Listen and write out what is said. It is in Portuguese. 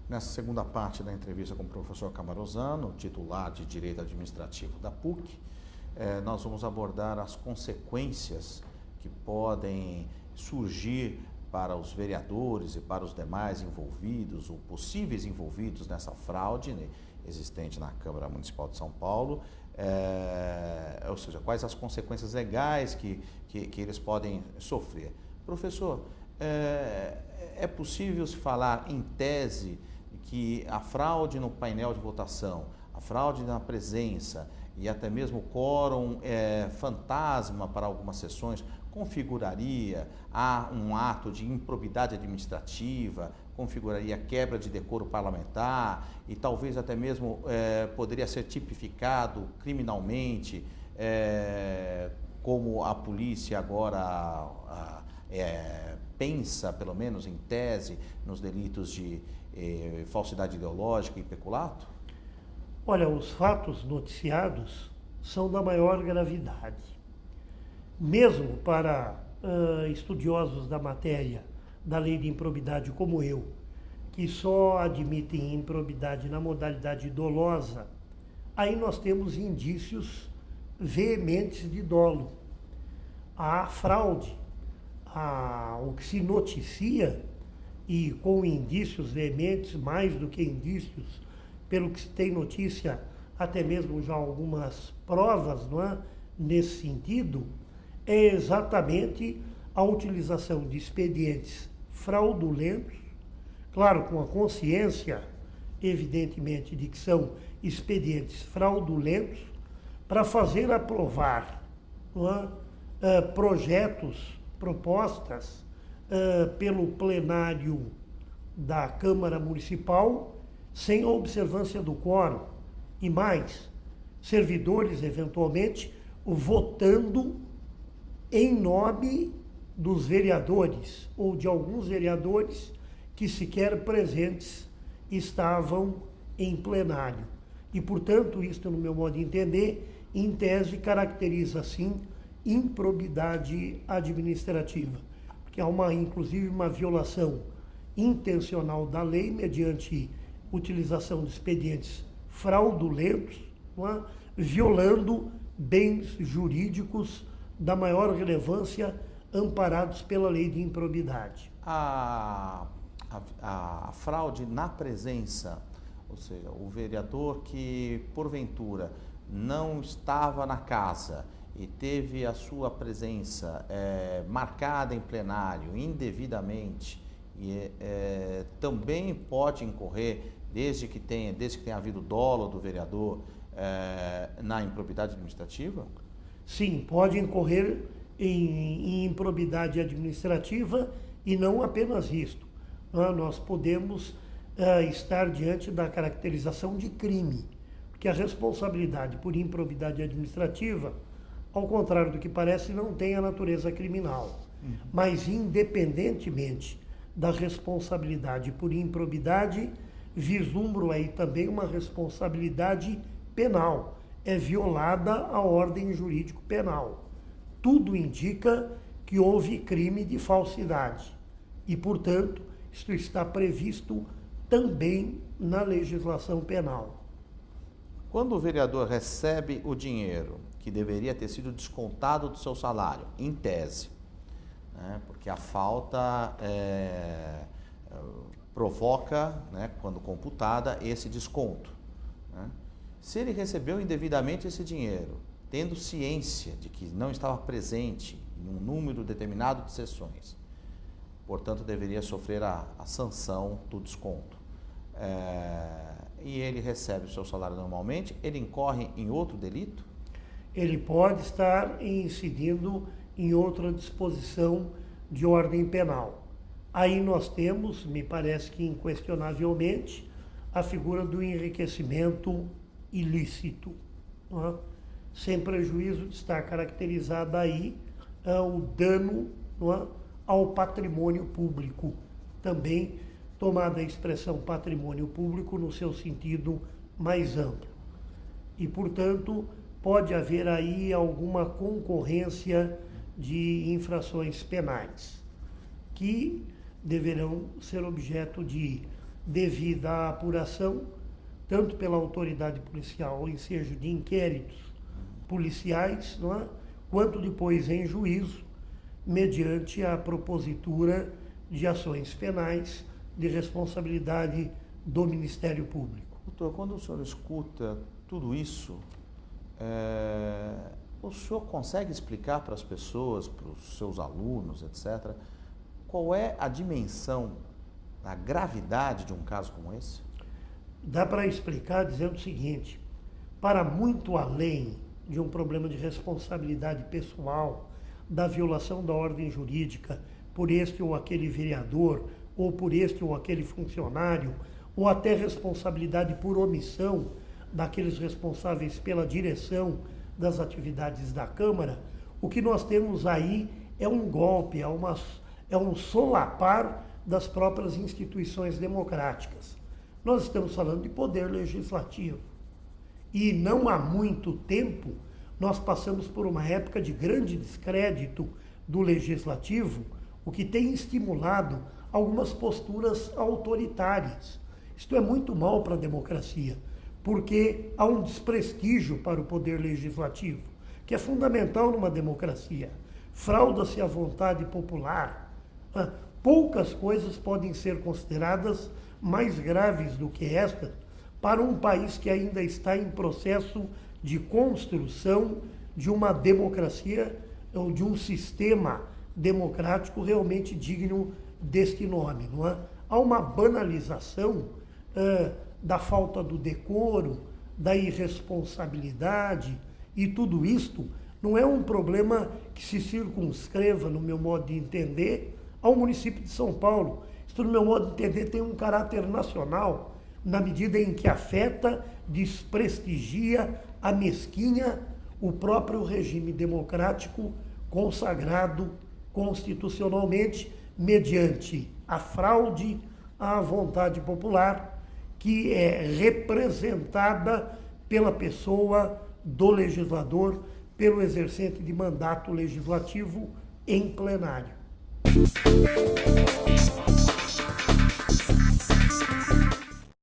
Nessa segunda parte da entrevista com o professor Camarosano, titular de Direito Administrativo da PUC, nós vamos abordar as consequências que podem surgir para os vereadores e para os demais envolvidos ou possíveis envolvidos nessa fraude, né, existente na Câmara Municipal de São Paulo, ou seja, quais as consequências legais que eles podem sofrer. Professor, é possível se falar em tese que a fraude no painel de votação, a fraude na presença e até mesmo o quórum fantasma para algumas sessões configuraria um ato de improbidade administrativa, configuraria quebra de decoro parlamentar e talvez até mesmo poderia ser tipificado criminalmente, como a polícia agora pensa, pelo menos em tese, nos delitos de falsidade ideológica e peculato? Olha, os fatos noticiados são da maior gravidade. Mesmo para estudiosos da matéria da lei de improbidade como eu, que só admitem improbidade na modalidade dolosa, aí nós temos indícios veementes de dolo. A fraude, o que se noticia, e com indícios veementes, mais do que indícios, pelo que se tem notícia, até mesmo já algumas provas, não é? Nesse sentido, é exatamente a utilização de expedientes fraudulentos, claro, com a consciência, evidentemente, de que são expedientes fraudulentos, para fazer aprovar, não é? Projetos, propostas pelo plenário da Câmara Municipal sem a observância do quórum e mais, servidores eventualmente votando em nome dos vereadores ou de alguns vereadores que sequer presentes estavam em plenário. E, portanto, isto, no meu modo de entender, em tese caracteriza, sim, improbidade administrativa, porque há inclusive uma violação intencional da lei mediante utilização de expedientes fraudulentos, não é? Violando bens jurídicos da maior relevância amparados pela lei de improbidade. A fraude na presença, ou seja, o vereador que porventura não estava na casa e teve a sua presença marcada em plenário indevidamente, também pode incorrer, desde que tenha havido dolo do vereador, na improbidade administrativa? Sim, pode incorrer em improbidade administrativa e não apenas isto. Nós podemos estar diante da caracterização de crime, porque a responsabilidade por improbidade administrativa, ao contrário do que parece, não tem a natureza criminal. Mas, independentemente da responsabilidade por improbidade, vislumbro aí também uma responsabilidade penal. É violada a ordem jurídico penal. Tudo indica que houve crime de falsidade e, portanto, isto está previsto também na legislação penal. Quando o vereador recebe o dinheiro que deveria ter sido descontado do seu salário, em tese, né, porque a falta provoca, né, quando computada, esse desconto, né? Se ele recebeu indevidamente esse dinheiro, tendo ciência de que não estava presente em um número determinado de sessões, portanto, deveria sofrer a sanção do desconto. E ele recebe o seu salário normalmente, ele incorre em outro delito? Ele pode estar incidindo em outra disposição de ordem penal. Aí nós temos, me parece que inquestionavelmente, a figura do enriquecimento ilícito, não é? Sem prejuízo de estar caracterizado aí o dano, não é, ao patrimônio público, também tomada a expressão patrimônio público no seu sentido mais amplo. E, portanto, pode haver aí alguma concorrência de infrações penais, que deverão ser objeto de devida apuração, tanto pela autoridade policial, ou ensejo de inquéritos policiais, não é? Quanto depois em juízo, mediante a propositura de ações penais de responsabilidade do Ministério Público. Doutor, quando o senhor escuta tudo isso, o senhor consegue explicar para as pessoas, para os seus alunos, etc., qual é a dimensão, a gravidade de um caso como esse? Dá para explicar dizendo o seguinte: para muito além de um problema de responsabilidade pessoal, da violação da ordem jurídica por este ou aquele vereador, ou por este ou aquele funcionário, ou até responsabilidade por omissão daqueles responsáveis pela direção das atividades da Câmara, o que nós temos aí é um golpe, é um solapar das próprias instituições democráticas. Nós estamos falando de poder legislativo. E não há muito tempo nós passamos por uma época de grande descrédito do legislativo, o que tem estimulado algumas posturas autoritárias. Isto é muito mal para a democracia, porque há um desprestígio para o poder legislativo, que é fundamental numa democracia. Frauda-se a vontade popular. Poucas coisas podem ser consideradas mais graves do que esta para um país que ainda está em processo de construção de uma democracia ou de um sistema democrático realmente digno deste nome, não é? Há uma banalização da falta do decoro, da irresponsabilidade, e tudo isto não é um problema que se circunscreva, no meu modo de entender, ao município de São Paulo. Isto, no meu modo de entender, tem um caráter nacional, na medida em que afeta, desprestigia, amesquinha o próprio regime democrático consagrado constitucionalmente mediante a fraude à vontade popular, que é representada pela pessoa do legislador, pelo exercente de mandato legislativo em plenário.